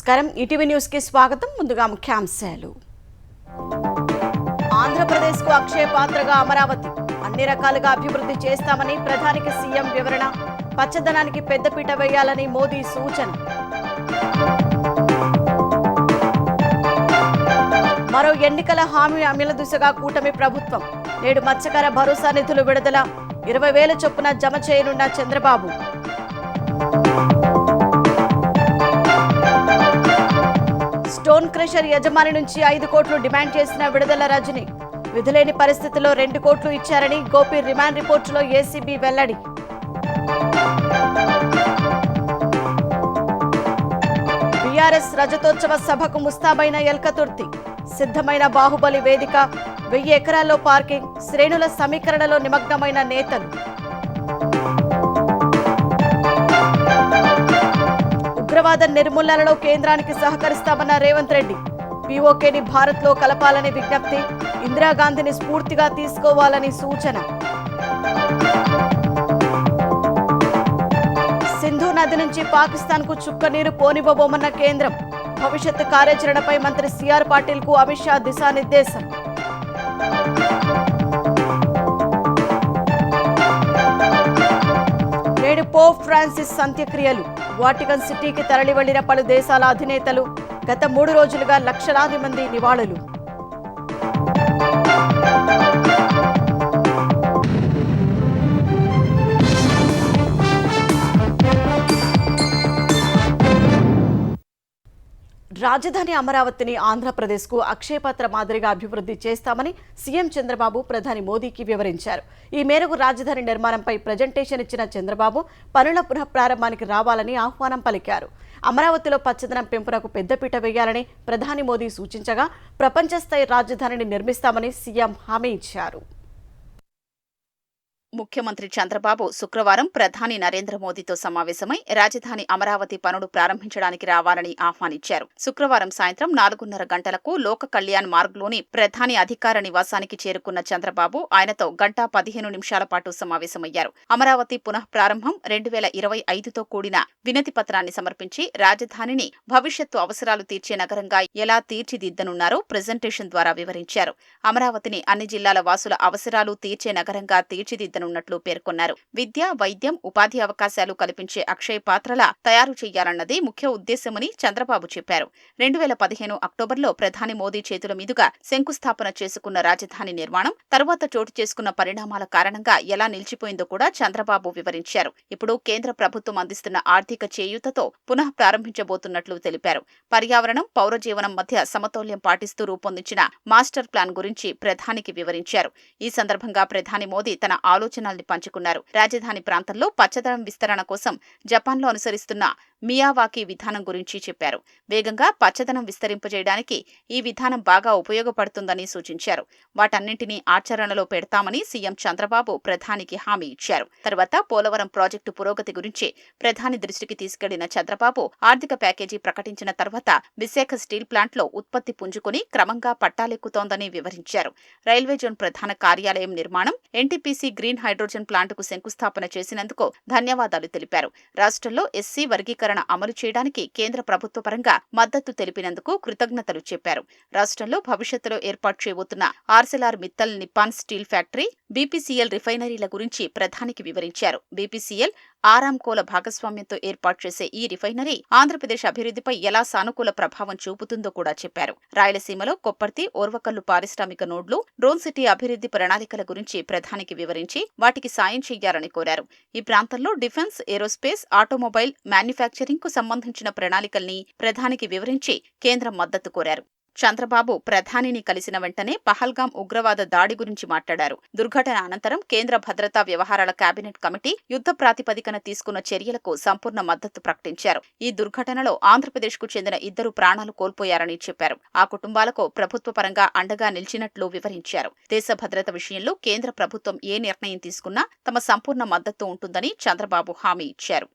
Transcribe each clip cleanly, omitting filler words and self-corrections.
నమస్కారం ETV news కి స్వాగతం. ముందుగా ముఖ్యాంశాలు. ఆంధ్రప్రదేశ్కు అక్షయ పాత్రగా అమరావతి అన్ని రకాలుగా అభివృద్ధి చేస్తామని ప్రధానికి సీఎం వివరణ. పచ్చదనానికి పెద్దపీట వేయాలని మోదీ సూచన. మరో ఎన్నికల హామీ అమలు దిశగా కూటమి ప్రభుత్వం. నేడు మత్స్యకార భరోసా నిధులు విడుదల. 20,000 చొప్పున జమ చేయనున్న చంద్రబాబు. స్టోన్ క్రషర్ యజమాని నుంచి 5 కోట్లు డిమాండ్ చేసిన విడుదల రజని. విధులేని పరిస్థితుల్లో 2 కోట్లు ఇచ్చారని గోపి రిమాండ్ రిపోర్టులో ఏసీబీ వెల్లడి. బీఆర్ఎస్ రజతోత్సవ సభకు ముస్తాబైన ఎల్కతుర్తి. సిద్ధమైన బాహుబలి వేదిక, 1000 ఎకరాల్లో పార్కింగ్, శ్రేణుల సమీకరణలో నిమగ్నమైన నేతలు. ఉగ్రవాద నిర్మూలనలో కేంద్రానికి సహకరిస్తామన్న రేవంత్ రెడ్డి. పీఓకేని భారత్లో కలపాలని విజ్ఞప్తి. ఇందిరాగాంధీని స్ఫూర్తిగా తీసుకోవాలని సూచన. సింధు నది నుంచి పాకిస్తాన్కు చుక్క నీరు పోనివ్వబోమన్న కేంద్రం. భవిష్యత్ కార్యాచరణపై మంత్రి సిఆర్ పాటిల్కు అమిత్ షా దిశానిర్దేశం. నేడు పోప్ ఫ్రాన్సిస్ అంత్యక్రియలు. వాటికన్ సిటీకి తరలి వెళ్లిన పలు దేశాల అధినేతలు. గత 3 రోజులుగా లక్షలాది మంది నివాళులు. రాజధాని అమరావతిని ఆంధ్రప్రదేశ్కు అక్షయపాత్ర మాదిరిగా అభివృద్ధి చేస్తామని సీఎం చంద్రబాబు ప్రధాని మోదీకి వివరించారు. ఈ మేరకు రాజధాని నిర్మాణంపై ప్రజెంటేషన్ ఇచ్చిన చంద్రబాబు పనుల పునఃప్రారంభానికి రావాలని ఆహ్వానం పలికారు. అమరావతిలో పచ్చదనం పెంపునకు పెద్దపీట వేయాలని ప్రధాని మోదీ సూచించగా ప్రపంచ స్థాయి రాజధానిని నిర్మిస్తామని సీఎం హామీ ఇచ్చారు. ముఖ్యమంత్రి చంద్రబాబు శుక్రవారం ప్రధాని నరేంద్ర మోదీతో సమావేశమై రాజధాని అమరావతి పనులు ప్రారంభించడానికి రావాలని ఆహ్వానించారు. శుక్రవారం సాయంత్రం 4:30 గంటలకు లోక కళ్యాణ్ మార్గ్లోని ప్రధాని అధికార నివాసానికి చేరుకున్న చంద్రబాబు ఆయనతో 1:15 పాటు సమావేశమయ్యారు. అమరావతి పునః ప్రారంభం 2025తో కూడిన వినతి పత్రాన్ని సమర్పించి రాజధానిని భవిష్యత్తు అవసరాలు తీర్చే నగరంగా ఎలా తీర్చిదిద్దనున్నారో ప్రెజెంటేషన్ ద్వారా వివరించారు. అమరావతిని అన్ని జిల్లాల వాసుల అవసరాలు తీర్చే నగరంగా తీర్చిదిద్దనున్నట్లు పేర్కొన్నారు. విద్య, వైద్యం, ఉపాధి అవకాశాలు కల్పించే అక్షయ పాత్రలా తయారు చేయాలన్నదే ముఖ్య ఉద్దేశమని చంద్రబాబు చెప్పారు. 2015 అక్టోబర్లో ప్రధాని మోదీ చేతుల మీదుగా శంకుస్థాపన చేసుకున్న రాజధాని నిర్మాణం తరువాత చోటు చేసుకున్న పరిణామాల కారణంగా ఎలా నిలిచిపోయిందో కూడా చంద్రబాబు వివరించారు. ఇప్పుడు కేంద్ర ప్రభుత్వం అందిస్తున్న ఆర్థిక చేయూతతో పునః ప్రారంభించబోతున్నట్లు తెలిపారు. పర్యావరణం, పౌర జీవనం మధ్య సమతౌల్యం పాటిస్తూ రూపొందించిన మాస్టర్ ప్లాన్ గురించి ప్రధానికి వివరించారు. ఈ సందర్భంగా ప్రధాని మోదీ తన ఆలోచనల్ని పంచుకున్నారు. రాజధాని ప్రాంతంలో పచ్చదనం విస్తరణ కోసం జపాన్లో అనుసరిస్తున్న మియావాకీ విధానం గురించి చెప్పారు. వేగంగా పచ్చదనం విస్తరింపజేయడానికి ఈ విధానం బాగా ఉపయోగపడుతుందని సూచించారు. వాటన్నింటినీ ఆచరణలో పెడతామని సీఎం చంద్రబాబు ప్రధానికి హామీ ఇచ్చారు. తర్వాత పోలవరం ప్రాజెక్టు పురోగతి గురించి ప్రధాని దృష్టికి తీసుకెళ్లిన చంద్రబాబు ఆర్థిక ప్యాకేజీ ప్రకటించిన తర్వాత విశాఖ స్టీల్ ప్లాంట్లో ఉత్పత్తి పుంజుకుని క్రమంగా పట్టాలెక్కుతోందని వివరించారు. రైల్వే జోన్ ప్రధాన కార్యాలయం నిర్మాణం, ఎన్టీపీసీ గ్రీన్ హైడ్రోజన్ ప్లాంటుకు శంకుస్థాపన చేసినందుకు ధన్యవాదాలు తెలిపారు. రాష్ట్రంలో ఎస్సీ వర్గీకరణ అమలు చేయడానికి కేంద్ర ప్రభుత్వ పరంగా మద్దతు తెలిపినందుకు కృతజ్ఞతలు చెప్పారు. రాష్ట్రంలో భవిష్యత్తులో ఏర్పాటు చేయబోతున్న Arcelor Mittal Nippon steel factory, BPCL రిఫైనరీల గురించి ప్రధానికి వివరించారు. బీపీసీఎల్, ఆరామ్కోల భాగస్వామ్యంతో ఏర్పాటు చేసే ఈ రిఫైనరీ ఆంధ్రప్రదేశ్ అభివృద్ధిపై ఎలా సానుకూల ప్రభావం చూపుతుందో కూడా చెప్పారు. రాయలసీమలో కొప్పర్తి, ఓర్వకల్లు పారిశ్రామిక నోడ్లు, డ్రోన్ సిటీ అభివృద్ధి ప్రణాళికల గురించి ప్రధానికి వివరించి వాటికి సాయం చేయాలని కోరారు. ఈ ప్రాంతంలో డిఫెన్స్, ఏరోస్పేస్, ఆటోమొబైల్ మ్యానుఫ్యాక్చరింగ్ కు సంబంధించిన ప్రణాళికల్ని ప్రధానికి వివరించి కేంద్రం మద్దతు కోరారు. చంద్రబాబు ప్రధానిని కలిసిన వెంటనే పహల్గాం ఉగ్రవాద దాడి గురించి మాట్లాడారు. దుర్ఘటన అనంతరం కేంద్ర భద్రతా వ్యవహారాల కేబినెట్ కమిటీ యుద్ధ ప్రాతిపదికన తీసుకున్న చర్యలకు సంపూర్ణ మద్దతు ప్రకటించారు. ఈ దుర్ఘటనలో ఆంధ్రప్రదేశ్కు చెందిన 2 ప్రాణాలు కోల్పోయారని చెప్పారు. ఆ కుటుంబాలకు ప్రభుత్వ పరంగా అండగా నిలిచినట్లు వివరించారు. దేశ భద్రత విషయంలో కేంద్ర ప్రభుత్వం ఏ నిర్ణయం తీసుకున్నా తమ సంపూర్ణ మద్దతు ఉంటుందని చంద్రబాబు హామీ ఇచ్చారు.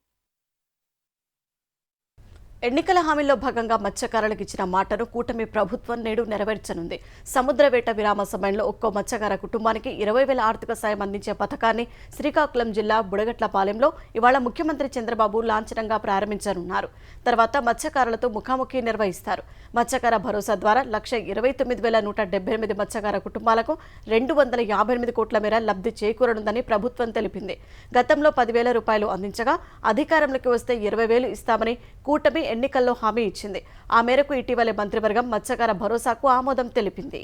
ఎన్నికల హామీల్లో భాగంగా మత్స్యకారులకు ఇచ్చిన మాటను కూటమి ప్రభుత్వం నేడు నెరవేర్చనుంది. సముద్ర వేట విరామ సమయంలో ఒక్కో మత్స్యకార కుటుంబానికి 20,000 ఆర్థిక సాయం అందించే పథకాన్ని శ్రీకాకుళం జిల్లా బుడగట్లపాలెంలో ఇవాళ ముఖ్యమంత్రి చంద్రబాబు లాంఛనంగా ప్రారంభించనున్నారు. తర్వాత మత్స్యకారులతో ముఖాముఖి నిర్వహిస్తారు. మత్స్యకార భరోసా ద్వారా 1,29,178 మత్స్యకార కుటుంబాలకు 258 కోట్ల మేర లబ్ధి చేకూరనుందని ప్రభుత్వం తెలిపింది. గతంలో 10,000 రూపాయలు అందించగా అధికారంలోకి వస్తే 20,000 ఇస్తామని కూటమి ఎన్నికల్లో హామీ ఇచ్చింది. ఆ మేరకు ఇటీవలే మంత్రివర్గం మత్స్యకార భరోసాకు ఆమోదం తెలిపింది.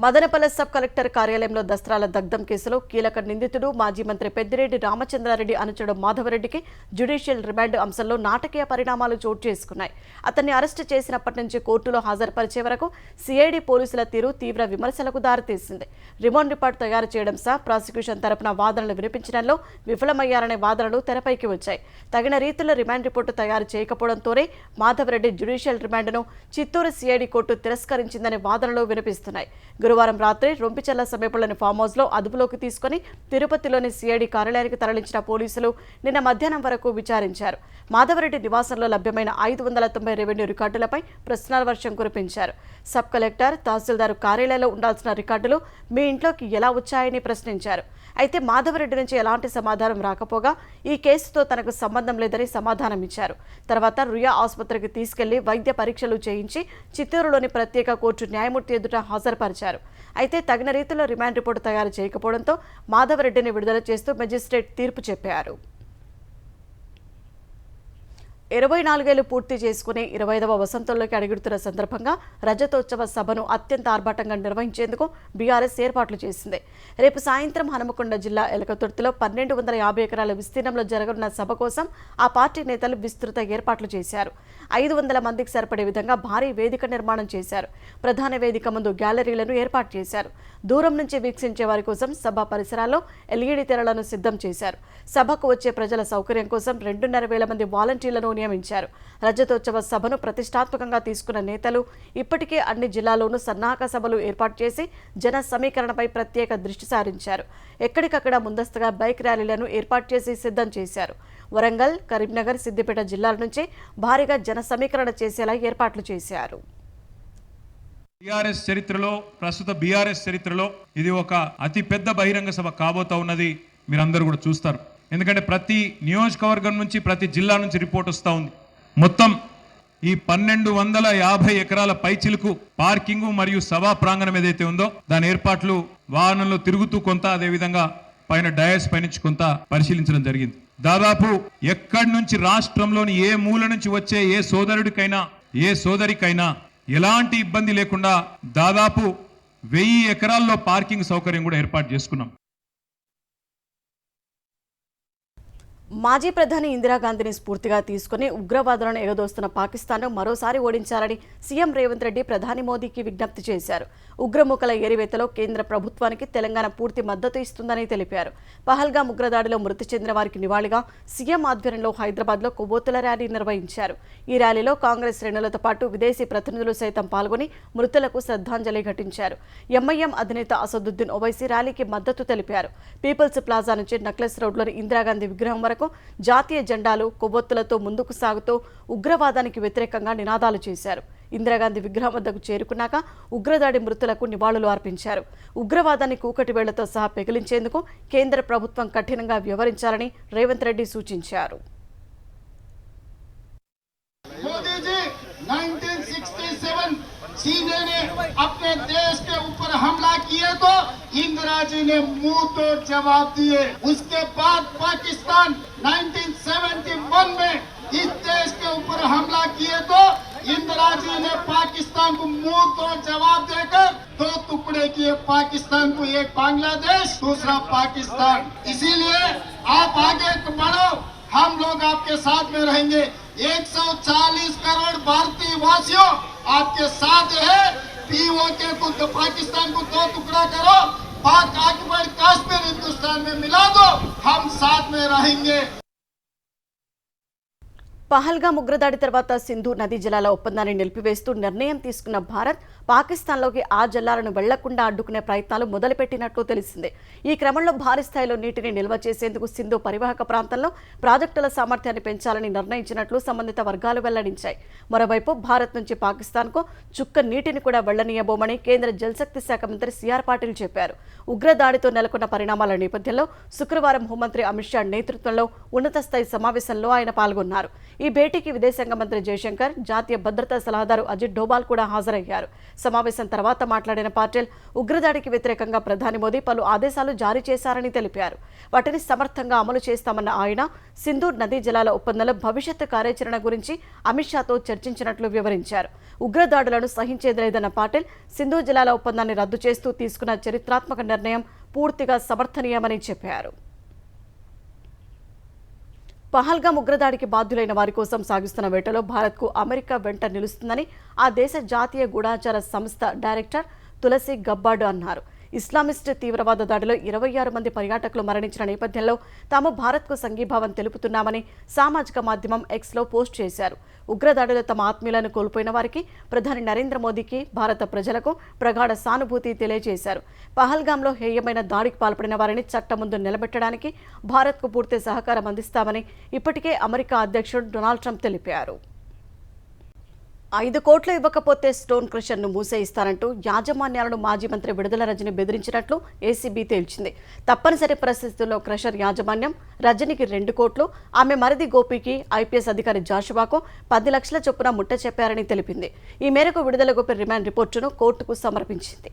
మదనపల్లె సబ్ కలెక్టర్ కార్యాలయంలో దస్త్రాల దగ్ధం కేసులో కీలక నిందితుడు మాజీ మంత్రి పెద్దిరెడ్డి రామచంద్రారెడ్డి అనుచరుడు మాధవరెడ్డికి జ్యుడిషియల్ రిమాండ్ అంశంలో నాటకీయ పరిణామాలు చోటు చేసుకున్నాయి. అతన్ని అరెస్టు చేసినప్పటి నుంచి కోర్టులో హాజరుపరిచే వరకు సిఐడి పోలీసుల తీరు తీవ్ర విమర్శలకు దారితీసింది. రిమాండ్ రిపోర్ట్ తయారు చేయడం సహా ప్రాసిక్యూషన్ తరపున వాదనలు వినిపించడంలో విఫలమయ్యారనే వాదనలు తెరపైకి వచ్చాయి. తగిన రీతిలో రిమాండ్ రిపోర్టు తయారు చేయకపోవడంతోనే మాధవరెడ్డి జ్యుడిషియల్ రిమాండ్ను చిత్తూరు సిఐడి కోర్టు తిరస్కరించిందనే వాదనలు వినిపిస్తున్నాయి. గురువారం రాత్రి రొంపిచెర్ల సమీపంలోని ఫామ్ హౌస్ లో అదుపులోకి తీసుకుని తిరుపతిలోని సిఐడి కార్యాలయానికి తరలించిన పోలీసులు నిన్న మధ్యాహ్నం వరకు విచారించారు. మాధవరెడ్డి నివాసంలో లభ్యమైన 590 రెవెన్యూ రికార్డులపై ప్రశ్నల వర్షం కురిపించారు. సబ్ కలెక్టర్, తహసీల్దార్ కార్యాలయంలో ఉండాల్సిన రికార్డులు మీ ఇంట్లోకి ఎలా వచ్చాయని ప్రశ్నించారు. అయితే మాధవరెడ్డి నుంచి ఎలాంటి సమాధానం రాకపోగా ఈ కేసుతో తనకు సంబంధం లేదని సమాధానం ఇచ్చారు. తర్వాత రుయా ఆసుపత్రికి తీసుకెళ్లి వైద్య పరీక్షలు చేయించి చిత్తూరులోని ప్రత్యేక కోర్టు న్యాయమూర్తి ఎదుట హాజరుపరిచారు. అయితే తగిన రీతిలో రిమాండ్ రిపోర్టు తయారు చేయకపోవడంతో మాధవరెడ్డిని విడుదల చేస్తూ మెజిస్ట్రేట్ తీర్పు చెప్పారు. 24 ఏళ్లు పూర్తి చేసుకుని 25వ వసంతంలోకి అడుగుతున్న సందర్భంగా రజతోత్సవ సభను అత్యంత ఆర్భాటంగా నిర్వహించేందుకు బీఆర్ఎస్ ఏర్పాట్లు చేసింది. రేపు సాయంత్రం హనుమకొండ జిల్లా ఎలకతుర్తిలో 1,250 ఎకరాల విస్తీర్ణంలో జరగనున్న సభ కోసం ఆ పార్టీ నేతలు విస్తృత ఏర్పాట్లు చేశారు. 500 మందికి సరిపడే విధంగా భారీ వేదిక నిర్మాణం చేశారు. ప్రధాన వేదిక ముందు గ్యాలరీలను ఏర్పాటు చేశారు. దూరం నుంచి వీక్షించే వారి కోసం సభ పరిసరాల్లో ఎల్ఈడీ తెరలను సిద్ధం చేశారు. సభకు వచ్చే ప్రజల సౌకర్యం కోసం 2,500 మంది వాలంటీర్లను నియమించారు. రజతోత్సవ సభను ప్రతిష్టాత్మకంగా తీసుకున్న నేతలు ఇప్పటికే అన్ని జిల్లాల్లోనూ సన్నాహక సభలు ఏర్పాటు చేసి జన సమీకరణపై ప్రత్యేక దృష్టి సారించారు. ఎక్కడికక్కడ ముందస్తుగా బైక్ ర్యాలీలను ఏర్పాటు చేసి సిద్ధం చేశారు. వరంగల్, కరీంనగర్, సిద్దిపేట జిల్లాల నుంచి భారీగా జన సమీకరణ చేసేలా ఏర్పాట్లు చేశారు. బీఆర్ఎస్ చరిత్రలో, ప్రస్తుత బీఆర్ఎస్ చరిత్రలో ఇది ఒక అతి పెద్ద బహిరంగ సభ కాబోతా ఉన్నది. మీరందరూ కూడా చూస్తారు. ఎందుకంటే ప్రతి నియోజకవర్గం నుంచి, ప్రతి జిల్లా నుంచి రిపోర్ట్ వస్తూ ఉంది. మొత్తం ఈ 1,250 ఎకరాల పైచిలుకు పార్కింగ్ మరియు సభా ప్రాంగణం ఏదైతే ఉందో దాని ఏర్పాట్లు వాహనంలో తిరుగుతూ కొంత, అదేవిధంగా పైన డయాస్ పైనుంచి కొంత పరిశీలించడం జరిగింది. దాదాపు ఎక్కడి నుంచి రాష్ట్రంలోని ఏ మూల నుంచి వచ్చే ఏ సోదరుడికైనా, ఏ సోదరికైనా ఎలాంటి ఇబ్బంది లేకుండా దాదాపు 1000 ఎకరాల్లో పార్కింగ్ సౌకర్యం కూడా ఏర్పాటు చేసుకున్నాం. మాజీ ప్రధాని ఇందిరాగాంధీని స్ఫూర్తిగా తీసుకుని ఉగ్రవాదులను ఎగదోస్తున్న పాకిస్తాన్ను మరోసారి ఓడించాలని సీఎం రేవంత్ రెడ్డి ప్రధాని మోదీకి విజ్ఞప్తి చేశారు. ఉగ్రమూకల ఏరివేతలో కేంద్ర ప్రభుత్వానికి తెలంగాణ పూర్తి మద్దతు ఇస్తుందని తెలిపారు. పహల్గాం ఉగ్రదాడిలో మృతి చెందిన వారికి నివాళిగా సీఎం ఆధ్వర్యంలో హైదరాబాద్లో కొవ్వొత్తుల ర్యాలీ నిర్వహించారు. ఈ ర్యాలీలో కాంగ్రెస్ శ్రేణులతో పాటు విదేశీ ప్రతినిధులు సైతం పాల్గొని మృతులకు శ్రద్ధాంజలి ఘటించారు. ఎంఐఎం అధినేత అసదుద్దీన్ ఓవైసీ ర్యాలీకి మద్దతు తెలిపారు. పీపుల్స్ ప్లాజా నుంచి నక్లెస్ రోడ్లోని ఇందిరాగాంధీ విగ్రహం వరకు జాతీయ జెండాలు, కొవ్వొత్తులతో ముందుకు సాగుతూ ఉగ్రవాదానికి వ్యతిరేకంగా నినాదాలు చేశారు. ఇందిరాగాంధీ విగ్రహం వద్దకు చేరుకున్నాక ఉగ్రదాడి మృతులకు నివాళులు అర్పించారు. ఉగ్రవాదాన్ని కూకటి వేళ్లతో సహా పెకిలించేందుకు కేంద్ర ప్రభుత్వం కఠినంగా వ్యవహరించాలని రేవంత్ రెడ్డి సూచించారు. सीने ने अपने देश के ऊपर हमला किए तो इंदिरा जी ने मुंह तोड़ जवाब दिए. उसके बाद पाकिस्तान 1971 में इस देश के ऊपर हमला किए तो इंदिरा जी ने पाकिस्तान को मुंह तोड़ जवाब देकर 2 टुकड़े किए पाकिस्तान को, एक बांग्लादेश, दूसरा पाकिस्तान. इसीलिए आप आगे बढ़ो, हम लोग आपके साथ में रहेंगे. 140 करोड़ भारतीय वासियों आपके साथ है. पीओके को तो पाकिस्तान को 2 टुकड़ा करो, पाक ऑक्युपाइड कश्मीर हिंदुस्तान में मिला दो, हम साथ में रहेंगे. పహల్గామ్ ఉగ్రదాడి తర్వాత సింధు నదీ జలాల ఒప్పందాన్ని నిలిపివేస్తూ నిర్ణయం తీసుకున్న భారత్ పాకిస్తాన్లోకి ఆ జలాలను వెళ్లకుండా అడ్డుకునే ప్రయత్నాలు మొదలుపెట్టినట్లు తెలిసిందే. ఈ క్రమంలో భారీ స్థాయిలో నీటిని నిల్వ చేసేందుకు సింధు పరివాహక ప్రాంతంలో ప్రాజెక్టుల సామర్థ్యాన్ని పెంచాలని నిర్ణయించినట్లు సంబంధిత వర్గాలు వెల్లడించాయి. మరోవైపు భారత్ నుంచి పాకిస్తాన్కు చుక్క నీటిని కూడా వెళ్లనీయబోమని కేంద్ర జలశక్తి శాఖ మంత్రి సిఆర్ పాటిల్ చెప్పారు. ఉగ్రదాడితో నెలకొన్న పరిణామాల నేపథ్యంలో శుక్రవారం హోంమంత్రి అమిత్ షా నేతృత్వంలో ఉన్నత స్థాయి సమావేశంలో ఆయన పాల్గొన్నారు. ఈ భేటీకి విదేశాంగ మంత్రి జయశంకర్, జాతీయ భద్రతా సలహాదారు అజిత్ డోబాల్ కూడా హాజరయ్యారు. సమావేశం తర్వాత మాట్లాడిన పాటిల్ ఉగ్రదాడికి వ్యతిరేకంగా ప్రధాని మోదీ పలు ఆదేశాలు జారీ చేశారని తెలిపారు. వాటిని సమర్థంగా అమలు చేస్తామన్న ఆయన సింధు నదీ జలాల ఒప్పందంలో భవిష్యత్తు కార్యాచరణ గురించి అమిత్ షాతో చర్చించినట్లు వివరించారు. ఉగ్రదాడులను సహించేది లేదన్న పాటిల్ సింధు జలాల ఒప్పందాన్ని రద్దు చేస్తూ తీసుకున్న చరిత్రాత్మక నిర్ణయం పూర్తిగా సమర్థనీయమని చెప్పారు. పహల్గామ్ ఉగ్రదాడికి బాధ్యులైన వారి కోసం సాగిస్తున్న వేటలో భారత్కు అమెరికా వెంట నిలుస్తుందని ఆ దేశ జాతీయ గూఢాచార సంస్థ డైరెక్టర్ తులసి గబ్బార్డ్ అన్నారు. ఇస్లామిస్ట్ తీవ్రవాద దాడిలో 26 మంది పర్యాటకులు మరణించిన నేపథ్యంలో తాము భారత్కు సంఘీభావం తెలుపుతున్నామని సామాజిక మాధ్యమం ఎక్స్లో పోస్ట్ చేశారు. ఉగ్రదాడిలో తమ ఆత్మీయులను కోల్పోయిన వారికి ప్రధాని నరేంద్ర మోదీకి, భారత ప్రజలకు ప్రగాఢ సానుభూతి తెలియజేశారు. పహల్గామ్లో హేయమైన దాడికి పాల్పడిన వారిని చట్టం ముందు నిలబెట్టడానికి భారత్కు పూర్తి సహకారం అందిస్తామని ఇప్పటికే అమెరికా అధ్యక్షుడు డొనాల్డ్ ట్రంప్ తెలిపారు. 5 కోట్లు ఇవ్వకపోతే స్టోన్ క్రషర్ను మూసేయిస్తానంటూ యాజమాన్యాలను మాజీ మంత్రి విడుదల రజని బెదిరించినట్లు ఏసీబీ తేల్చింది. తప్పనిసరి పరిస్థితుల్లో క్రషర్ యాజమాన్యం రజనికి 2 కోట్లు, ఆమె మరిది గోపికి, ఐపీఎస్ అధికారి జాషువాకు 10 లక్షల చొప్పున ముట్ట చెప్పారని తెలిపింది. ఈ మేరకు విడుదల గోపి రిమాండ్ రిపోర్టును కోర్టుకు సమర్పించింది.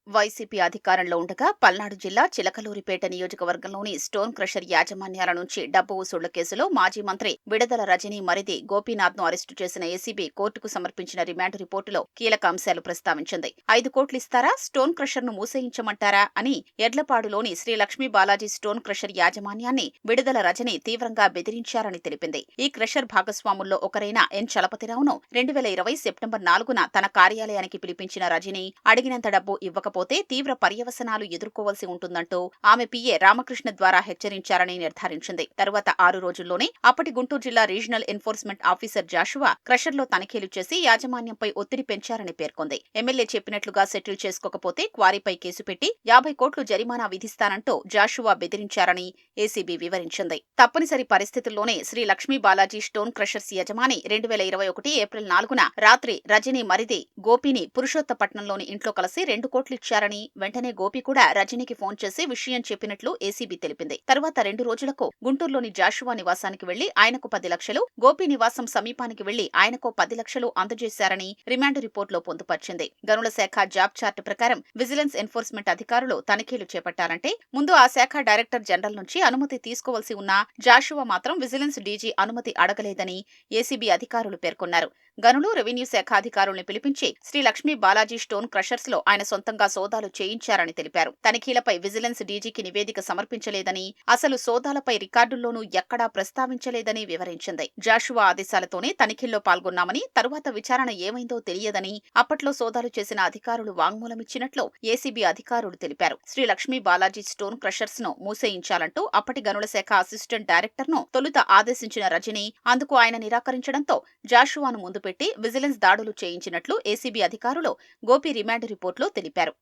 వైసీపీ అధికారంలో ఉండగా పల్నాడు జిల్లా చిలకలూరిపేట నియోజకవర్గంలోని స్టోన్ క్రషర్ యాజమాన్యాల నుంచి డబ్బు వసూళ్ల కేసులో మాజీ మంత్రి విడుదల రజనీ మరిది గోపీనాథ్ ను అరెస్టు చేసిన ఏసీబీ కోర్టుకు సమర్పించిన రిమాండ్ రిపోర్టులో కీలక అంశాలు ప్రస్తావించింది. 5 కోట్లు ఇస్తారా, స్టోన్ క్రషర్ ను మూసేయించమంటారా అని ఎడ్లపాడులోని శ్రీ లక్ష్మీ బాలాజీ స్టోన్ క్రషర్ యాజమాన్యాన్ని విడుదల రజనీ తీవ్రంగా బెదిరించారని తెలిపింది. ఈ క్రషర్ భాగస్వాముల్లో ఒకరైన ఎన్ చలపతిరావును 2020 సెప్టెంబర్ 4న తన కార్యాలయానికి పిలిపించిన రజనీ అడిగినంత డబ్బు ఇవ్వకపోతే తీవ్ర పర్యవసనాలు ఎదుర్కోవాల్సి ఉంటుందంటూ ఆమె పిఏ రామకృష్ణ ద్వారా హెచ్చరించారని నిర్ధారించింది. తరువాత 6 రోజుల్లోనే అప్పటి గుంటూరు జిల్లా రీజనల్ ఎన్ఫోర్స్మెంట్ ఆఫీసర్ జాషువా క్రషర్లో తనిఖీలు చేసి యాజమాన్యంపై ఒత్తిడి పెంచారని పేర్కొంది. ఎమ్మెల్యే చెప్పినట్లుగా సెటిల్ చేసుకోకపోతే క్వారీపై కేసు పెట్టి 50 కోట్లు జరిమానా విధిస్తానంటూ జాషువా బెదిరించారని ఏసీబీ వివరించింది. తప్పనిసరి పరిస్థితుల్లోనే శ్రీ లక్ష్మీ బాలాజీ స్టోన్ క్రషర్స్ యజమాని 2021 ఏప్రిల్ 4న రాత్రి రజనీ మరిది గోపిని పురుషోత్తపట్నంలోని ఇంట్లో కలిసి 2 కోట్లు ఇచ్చారని, వెంటనే గోపి కూడా రజనీకి ఫోన్ చేసి విషయం చెప్పినట్లు ఏసీబీ తెలిపింది. తర్వాత 2 రోజులకు గుంటూరులోని జాషువా నివాసానికి వెళ్లి ఆయనకు 10 లక్షలు, గోపి నివాసం సమీపానికి వెళ్లి ఆయనకు 10 లక్షలు అందజేశారని రిమాండ్ రిపోర్టులో పొందుపర్చింది. గనుల శాఖ జాబ్ చార్ట్ ప్రకారం విజిలెన్స్ ఎన్ఫోర్స్మెంట్ అధికారులు తనిఖీలు చేపట్టాలంటే ముందు ఆ శాఖ డైరెక్టర్ జనరల్ నుంచి అనుమతి తీసుకోవాల్సి ఉన్నా జాషువా మాత్రం విజిలెన్స్ డీజీ అనుమతి అడగలేదని ఏసీబీ అధికారులు పేర్కొన్నారు. గనులు, రెవెన్యూ శాఖ అధికారుల్ని పిలిపించి శ్రీ లక్ష్మీ బాలాజీ స్టోన్ క్రషర్స్ లో ఆయన సొంతంగా సోదాలు చేయించారని తెలిపారు. తనిఖీలపై విజిలెన్స్ డీజీకి నివేదిక సమర్పించలేదని, అసలు సోదాలపై రికార్డుల్లోనూ ఎక్కడా ప్రస్తావించలేదని వివరించింది. జాషువా ఆదేశాలతోనే తనిఖీల్లో పాల్గొన్నామని, తరువాత విచారణ ఏమైందో తెలియదని అప్పట్లో సోదాలు చేసిన అధికారులు వాంగ్మూలమిచ్చినట్లు ఏసీబీ అధికారులు తెలిపారు. శ్రీ లక్ష్మీ బాలాజీ స్టోన్ క్రషర్స్ ను మూసేయించాలంటూ అప్పటి గనుల శాఖ అసిస్టెంట్ డైరెక్టర్ ను తొలుత ఆదేశించిన రజనీ అందుకు ఆయన నిరాకరించడంతో జాషువాను ముందు పెట్టి విజిలెన్స్ దాడులు చేయించినట్లు ఏసీబీ అధికారులు గోపి రిమాండ్ రిపోర్టులో తెలిపారు.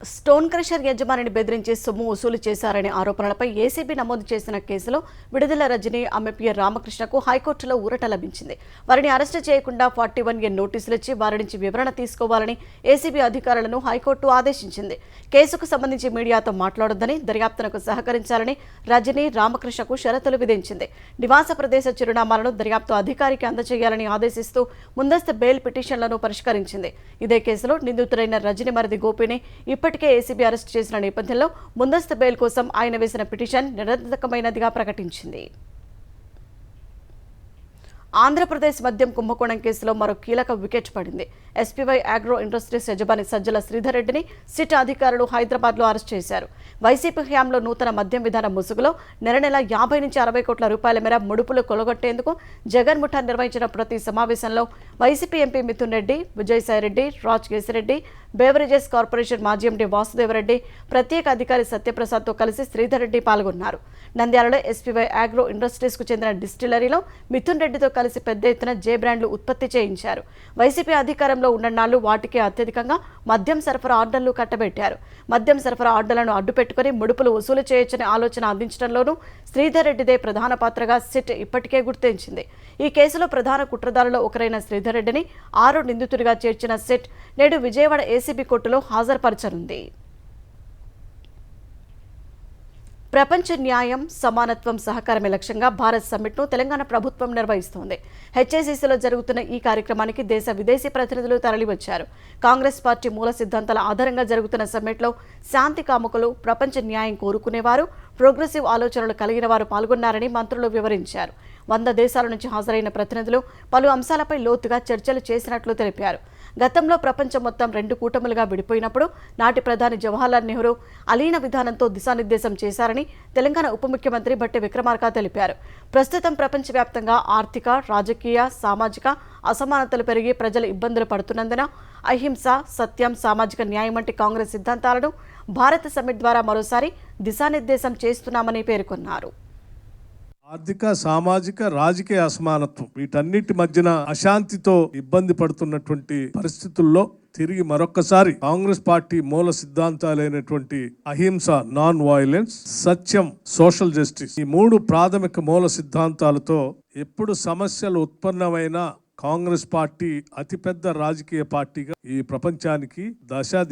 స్టోన్ క్రషర్ యజమానిని బెదిరించి సొమ్ము వసూలు చేశారనే ఆరోపణలపై ఏసీబీ నమోదు చేసిన కేసులో విడుదల రజనీ, ఆమె పిఏ రామకృష్ణకు హైకోర్టులో ఊరట లభించింది. వారిని అరెస్టు చేయకుండా 41A నోటీసులు ఇచ్చి వారి నుంచి వివరణ తీసుకోవాలని ఏసీబీ అధికారులను హైకోర్టు ఆదేశించింది. కేసుకు సంబంధించి మీడియాతో మాట్లాడొద్దని, దర్యాప్తునకు సహకరించాలని రజనీ, రామకృష్ణకు షరతులు విధించింది. నివాస ప్రదేశ చిరునామాలను దర్యాప్తు అధికారికి అందజేయాలని ఆదేశిస్తూ ముందస్తు బెయిల్ పిటిషన్లను పరిష్కరించింది. ఇదే కేసులో నిందితుడైన రజనీ మరిది గోపిని ఇప్పటికే ఏసీబీ అరెస్టు చేసిన నేపథ్యంలో ముందస్తు బెయిల్ కోసం ఆయన వేసిన పిటిషన్ నిరర్ధకమైనదిగా ప్రకటించింది. ఆంధ్రప్రదేశ్ మద్యం కుంభకోణం కేసులో మరో కీలక వికెట్ పడింది. ఎస్పీవై అగ్రో ఇండస్ట్రీస్ యజమాని సజ్జల శ్రీధర్ రెడ్డిని సిట్ అధికారులు హైదరాబాద్లో అరెస్ట్ చేశారు. వైసీపీ హయాంలో నూతన మద్యం విధానం ముసుగులో నెల 50 నుంచి 60 కోట్ల రూపాయల మేర ముడుపులు కొలగొట్టేందుకు జగన్ ముఠా నిర్వహించిన ప్రతి సమావేశంలో YCP MP Mithun Reddy, Vijayasai Reddy, Raj Kesireddy, beverages corporation మాజీ ఎండీ వాసుదేవరెడ్డి, ప్రత్యేక అధికారి సత్యప్రసాద్తో కలిసి శ్రీధర్ రెడ్డి పాల్గొన్నారు. నంద్యాలలో ఎస్పీవై అగ్రో ఇండస్ట్రీస్కు చెందిన డిస్టిలరీలో మిథున్ రెడ్డితో కలిసి పెద్ద ఎత్తున జే బ్రాండ్లు ఉత్పత్తి చేయించారు. వైసీపీ అధికారంలో ఉన్నన్నాళ్లు వాటికే అత్యధికంగా మద్యం సరఫరా ఆర్డర్లు కట్టబెట్టారు. మద్యం సరఫరా ఆర్డర్లను అడ్డుపెట్టుకుని ముడుపులు వసూలు చేయొచ్చనే ఆలోచన అందించడంలోనూ శ్రీధర్ రెడ్డిదే ప్రధాన పాత్రగా సిట్ ఇప్పటికే గుర్తించింది. ఈ కేసులో ప్రధాన కుట్రదారులో ఒకరైన శ్రీధర్ రెడ్డిని 6 నిందితుడిగా చేర్చిన సిట్ నేడు విజయవాడ ఏసీబీ కోర్టులో హాజరుపరచనుంది. ప్రపంచ న్యాయం, సమానత్వం, సహకారమే లక్ష్యంగా భారత్ సమ్మిట్ను తెలంగాణ ప్రభుత్వం నిర్వహిస్తోంది. హెచ్ఐసిసిలో జరుగుతున్న ఈ కార్యక్రమానికి దేశ విదేశీ ప్రతినిధులు తరలివచ్చారు. కాంగ్రెస్ పార్టీ మూల సిద్ధాంతాల ఆధారంగా జరుగుతున్న సమ్మిట్లో శాంతి కాముకులు, ప్రపంచ న్యాయం కోరుకునేవారు, ప్రోగ్రెసివ్ ఆలోచనలు కలిగిన వారు పాల్గొన్నారని మంత్రులు వివరించారు. 100 దేశాల నుంచి హాజరైన ప్రతినిధులు పలు అంశాలపై లోతుగా చర్చలు చేసినట్లు తెలిపారు. గతంలో ప్రపంచం మొత్తం 2 కూటములుగా విడిపోయినప్పుడు నాటి ప్రధాని జవహర్లాల్ నెహ్రూ అలీన విధానంతో దిశానిర్దేశం చేశారని తెలంగాణ ఉప ముఖ్యమంత్రి భట్టి విక్రమార్క తెలిపారు. ప్రస్తుతం ప్రపంచవ్యాప్తంగా ఆర్థిక, రాజకీయ, సామాజిక అసమానతలు పెరిగి ప్రజలు ఇబ్బందులు పడుతున్నందున అహింస, సత్యం, సామాజిక న్యాయం వంటి కాంగ్రెస్ సిద్ధాంతాలను భారత సమ్మిట్ ద్వారా మరోసారి దిశానిర్దేశం చేస్తున్నామని పేర్కొన్నారు. ఆర్థిక, సామాజిక, రాజకీయ అసమానత్వం వీటన్నిటి మధ్యన అశాంతితో ఇబ్బంది పడుతున్నటువంటి పరిస్థితుల్లో తిరిగి మరొక్కసారి కాంగ్రెస్ పార్టీ మూల సిద్ధాంతాలైనటువంటి అహింస, నాన్ వైలెన్స్, సత్యం, సోషల్ జస్టిస్ ఈ 3 ప్రాథమిక మూల సిద్ధాంతాలతో ఎప్పుడు సమస్యలు ఉత్పన్నమైన కాంగ్రెస్ పార్టీ అతిపెద్ద రాజకీయ పార్టీగా ఈ ప్రపంచానికి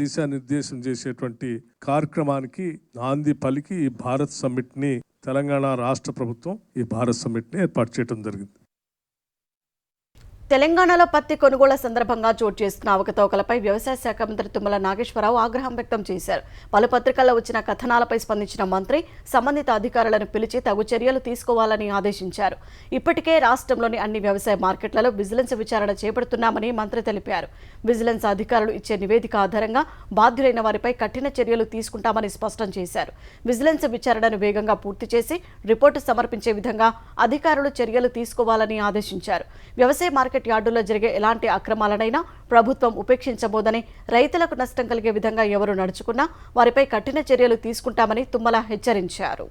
దిశా నిర్దేశం చేసేటువంటి కార్యక్రమానికి నాంది పలికి ఈ భారత్ సమ్మిట్ ని తెలంగాణ రాష్ట్ర ప్రభుత్వం ఈ భారత్ సమ్మిట్ ని ఏర్పాటు చేయడం జరిగింది. తెలంగాణలో పత్తి కొనుగోళ్ల సందర్భంగా చోటు చేసుకున్న అవకతవకలపై వ్యవసాయ శాఖ మంత్రి తుమ్మల నాగేశ్వరరావు ఆగ్రహం వ్యక్తం చేశారు. పలు పత్రికల్లో వచ్చిన కథనాలపై స్పందించిన మంత్రి సంబంధిత అధికారులను పిలిచి తగు చర్యలు తీసుకోవాలని ఆదేశించారు. ఇప్పటికే రాష్ట్రంలోని అన్ని వ్యవసాయ మార్కెట్లలో విజిలెన్స్ విచారణ చేపడుతున్నామని మంత్రి తెలిపారు. విజిలెన్స్ అధికారులు ఇచ్చే నివేదిక ఆధారంగా బాధ్యులైన వారిపై కఠిన చర్యలు తీసుకుంటామని స్పష్టం చేశారు. విజిలెన్స్ విచారణను వేగంగా పూర్తి చేసి రిపోర్టు సమర్పించే విధంగా అధికారులు చర్యలు తీసుకోవాలని ఆదేశించారు. వ్యవసాయ మార్కెట్ యార్డుల్లో జరిగే ఎలాంటి అక్రమాలనైనా ప్రభుత్వం ఉపేక్షించబోదని, రైతులకు నష్టం కలిగే విధంగా ఎవరు నడుచుకున్నా వారిపై కఠిన చర్యలు తీసుకుంటామని తుమ్మల హెచ్చరించారు.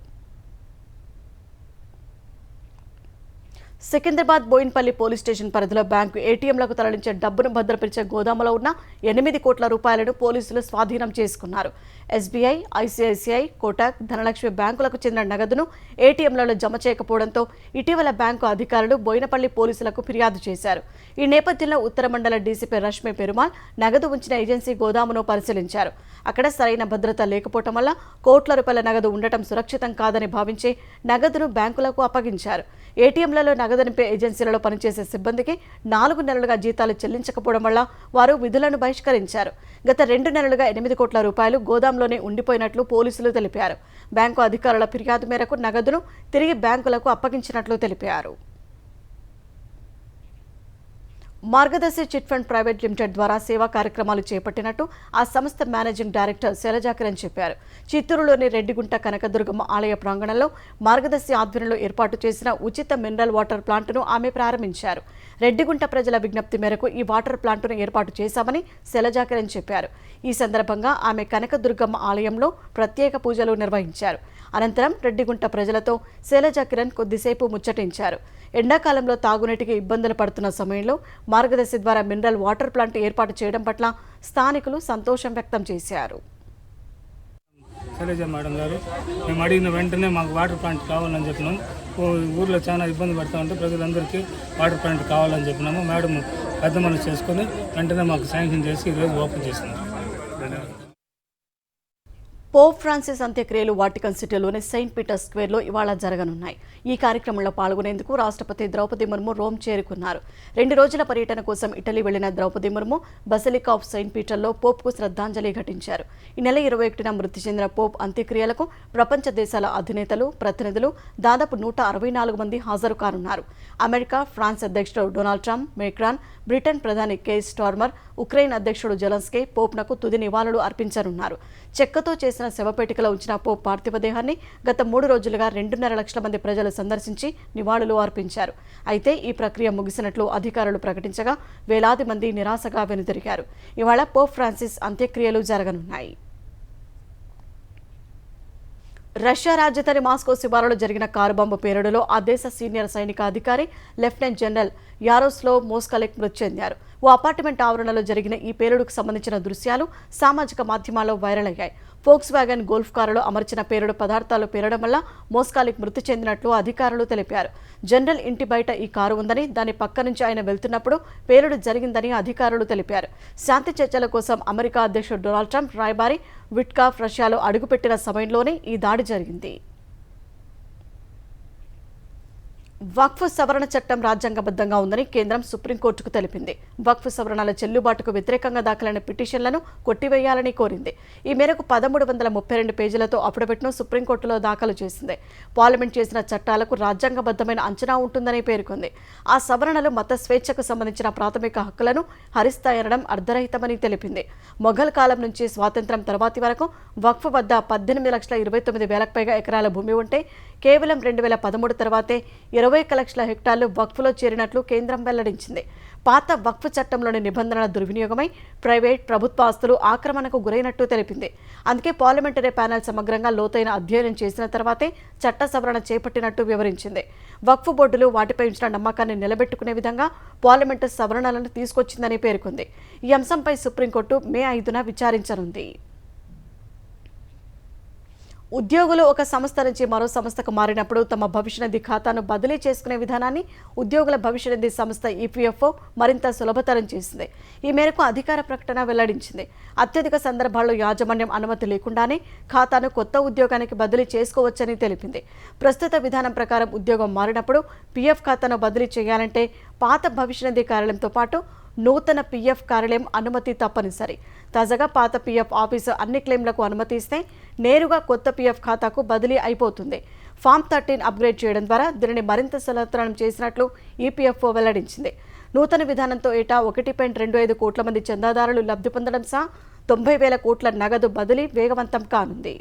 సికింద్రాబాద్ బోయిన్పల్లి పోలీస్ స్టేషన్ పరిధిలో బ్యాంకు ఏటీఎంలకు తరలించే డబ్బును భద్రపరిచే గోదాములో ఉన్న 8 కోట్ల రూపాయలను పోలీసులు స్వాధీనం చేసుకున్నారు. ఎస్బీఐ, ఐసీఐసీఐ, కోటక్, ధనలక్ష్మి బ్యాంకులకు చెందిన నగదును ఏటీఎంలలో జమ చేయకపోవడంతో ఇటీవల బ్యాంకు అధికారులు బోయినపల్లి పోలీసులకు ఫిర్యాదు చేశారు. ఈ నేపథ్యంలో ఉత్తర మండల డీసీపీ రష్మి పెరుమాల్ నగదు ఉంచిన ఏజెన్సీ గోదామును పరిశీలించారు. అక్కడ సరైన భద్రత లేకపోవడం వల్ల కోట్ల రూపాయల నగదు ఉండటం సురక్షితం కాదని భావించి నగదును బ్యాంకులకు అప్పగించారు. ఏటీఎంలలో నగదు నింపే ఏజెన్సీలలో పనిచేసే సిబ్బందికి 4 నెలలుగా జీతాలు చెల్లించకపోవడం వల్ల వారు విధులను బహిష్కరించారు. గత 2 నెలలుగా 8 కోట్ల రూపాయలు గోదాంలోనే ఉండిపోయినట్లు పోలీసులు తెలిపారు. బ్యాంకు అధికారుల ఫిర్యాదు మేరకు నగదును తిరిగి బ్యాంకులకు అప్పగించినట్లు తెలిపారు. మార్గదర్శి చిట్ ఫండ్ ప్రైవేట్ లిమిటెడ్ ద్వారా సేవా కార్యక్రమాలు చేపట్టినట్టు ఆ సంస్థ మేనేజింగ్ డైరెక్టర్ శైలజా కిరణ్ చెప్పారు. చిత్తూరులోని రెడ్డిగుంట కనకదుర్గమ్మ ఆలయ ప్రాంగణంలో మార్గదర్శి ఆధ్వర్యంలో ఏర్పాటు చేసిన ఉచిత మినరల్ వాటర్ ప్లాంట్ను ఆమె ప్రారంభించారు. రెడ్డిగుంట ప్రజల విజ్ఞప్తి మేరకు ఈ వాటర్ ప్లాంట్ను ఏర్పాటు చేశామని శైలజా కిరణ్ చెప్పారు. ఈ సందర్భంగా ఆమె కనకదుర్గమ్మ ఆలయంలో ప్రత్యేక పూజలు నిర్వహించారు. అనంతరం రెడ్డిగుంట ప్రజలతో శైలజా కిరణ్ కొద్దిసేపు ముచ్చటించారు. ఎండాకాలంలో తాగునీటికి ఇబ్బందులు పడుతున్న సమయంలో మార్గదర్శి ద్వారా మినరల్ వాటర్ ప్లాంట్ ఏర్పాటు చేయడం పట్ల స్థానికులు సంతోషం వ్యక్తం చేశారు. శైలజ మేడం గారు మేము అడిగిన వెంటనే మాకు వాటర్ ప్లాంట్ కావాలని చెప్పినాం. ఊర్లో చాలా ఇబ్బంది పడుతూ ఉంటే ప్రజలందరికీ వాటర్ ప్లాంట్ కావాలని చెప్పినాము. మేడం పెద్ద మనసు చేసుకొని వెంటనే మాకు శాంక్షన్ చేసి ఈరోజు ఓపెన్ చేసినారు. పోప్ ఫ్రాన్సిస్ అంత్యక్రియలు వాటికన్ సిటీలోని సెయింట్ పీటర్స్ స్క్వేర్లో ఇవాళ జరగనున్నాయి. ఈ కార్యక్రమంలో పాల్గొనేందుకు రాష్ట్రపతి ద్రౌపది ముర్ము రోమ్ చేరుకున్నారు. 2 రోజుల పర్యటన కోసం ఇటలీ వెళ్లిన Draupadi Murmu basilica of Saint పీటర్లో పోప్కు శ్రద్ధాంజలి ఘటించారు. ఈ నెల 21న మృతి చెందిన పోప్ అంత్యక్రియలకు ప్రపంచ దేశాల అధినేతలు, ప్రతినిధులు దాదాపు 164 మంది హాజరు కానున్నారు. అమెరికా, ఫ్రాన్స్ అధ్యక్షుడు డొనాల్డ్ ట్రంప్, మేక్రాన్, బ్రిటన్ ప్రధాని కేర్ స్టార్మర్, ఉక్రెయిన్ అధ్యక్షుడు జెలెన్స్కీ పోప్నకు తుది నివాళులు అర్పించనున్నారు. చెక్కతో చేసిన శవపేటికలో ఉంచిన పోప్ పార్థివ దేహాన్ని గత 3 రోజులుగా 2.5 లక్షల మంది ప్రజలు సందర్శించి నివాళులు అర్పించారు. అయితే ఈ ప్రక్రియ ముగిసినట్లు అధికారులు ప్రకటించగా వేలాది మంది నిరాశగా వెనుదిరిగారు. ఇవాళ పోప్ ఫ్రాన్సిస్ అంత్యక్రియలు జరగనున్నాయి. రష్యా రాజధాని మాస్కో శివారులో జరిగిన కారు బాంబు పేలుడులో ఆ దేశ సీనియర్ సైనిక అధికారి లెఫ్టినెంట్ జనరల్ యారోస్లో మోస్కలెక్ మృతి చెందారు. ఓ అపార్ట్మెంట్ ఆవరణలో జరిగిన ఈ పేలుడుకు సంబంధించిన దృశ్యాలు సామాజిక మాధ్యమాల్లో వైరల్ అయ్యాయి. ఫోక్స్ వ్యాగన్ గోల్ఫ్ కారులో అమర్చిన పేలుడు పదార్థాలు పేలడం వల్ల మోస్కాలిక్ మృతి చెందినట్లు అధికారులు తెలిపారు. జనరల్ ఇంటి బయట ఈ కారు ఉందని, దాని పక్క నుంచి ఆయన వెళ్తున్నప్పుడు పేలుడు జరిగిందని అధికారులు తెలిపారు. శాంతి చర్చల కోసం అమెరికా అధ్యక్షుడు డొనాల్డ్ ట్రంప్ రాయబారి విట్కాఫ్ రష్యాలో అడుగుపెట్టిన సమయంలోనే ఈ దాడి జరిగింది. వక్ఫ్ సవరణ చట్టం రాజ్యాంగబద్ధంగా ఉందని కేంద్రం సుప్రీంకోర్టుకు తెలిపింది. వక్ఫ్ సవరణల చెల్లుబాటుకు వ్యతిరేకంగా దాఖలైన పిటిషన్లను కొట్టివేయాలని కోరింది. ఈ మేరకు 1332 పేజీలతో అఫిడవిట్ను సుప్రీంకోర్టులో దాఖలు చేసింది. పార్లమెంట్ చేసిన చట్టాలకు రాజ్యాంగబద్ధమైన అంచనా ఉంటుందని పేర్కొంది. ఆ సవరణలు మత స్వేచ్ఛకు సంబంధించిన ప్రాథమిక హక్కులను హరిస్తాయనడం అర్ధరహితమని తెలిపింది. మొఘల్ కాలం నుంచి స్వాతంత్ర్యం తర్వాతి వరకు వక్ఫ్ వద్ద 18,29,000 పైగా ఎకరాల భూమి ఉంటే కేవలం 2013 తర్వాతే 21 లక్షల హెక్టార్లు వక్ఫ్లో చేరినట్లు కేంద్రం వెల్లడించింది. పాత వక్ఫ్ చట్టంలోని నిబంధనల దుర్వినియోగమై ప్రైవేట్, ప్రభుత్వ ఆస్తులు ఆక్రమణకు గురైనట్టు తెలిపింది. అందుకే పార్లమెంటరీ ప్యానెల్ సమగ్రంగా లోతైన అధ్యయనం చేసిన తర్వాతే చట్ట సవరణ చేపట్టినట్టు వివరించింది. వక్ఫ్ బోర్డులు వాటిపై ఉంచిన నమ్మకాన్ని నిలబెట్టుకునే విధంగా పార్లమెంటు సవరణలను తీసుకొచ్చిందని పేర్కొంది. ఈ అంశంపై సుప్రీంకోర్టు మే 5న విచారించనుంది. ఉద్యోగులు ఒక సంస్థ నుంచి మరో సంస్థకు మారినప్పుడు తమ భవిష్య నిధి ఖాతాను బదిలీ చేసుకునే విధానాన్ని ఉద్యోగుల భవిష్య నిధి సంస్థ ఈపీఎఫ్ఓ మరింత సులభతరం చేసింది. ఈ మేరకు అధికార ప్రకటన వెల్లడించింది. అత్యధిక సందర్భాల్లో యాజమాన్యం అనుమతి లేకుండానే ఖాతాను కొత్త ఉద్యోగానికి బదిలీ చేసుకోవచ్చని తెలిపింది. ప్రస్తుత విధానం ప్రకారం ఉద్యోగం మారినప్పుడు పీఎఫ్ ఖాతాను బదిలీ చేయాలంటే పాత భవిష్య నిధి కార్యాలయంతో పాటు నూతన పీఎఫ్ కార్యాలయం అనుమతి తప్పనిసరి. తాజాగా పాత పీఎఫ్ ఆఫీసు అన్ని క్లెయిమ్లకు అనుమతి ఇస్తే నేరుగా కొత్త పీఎఫ్ ఖాతాకు బదిలీ అయిపోతుంది. ఫామ్ 13 అప్గ్రేడ్ చేయడం ద్వారా దీనిని మరింత సులభతరం చేసినట్లు ఈపీఎఫ్ఓ వెల్లడించింది. నూతన విధానంతో ఏటా 1.25 కోట్ల మంది చందాదారులు లబ్ధి పొందడం సహా 90,000 కోట్ల నగదు బదిలీ వేగవంతం కానుంది.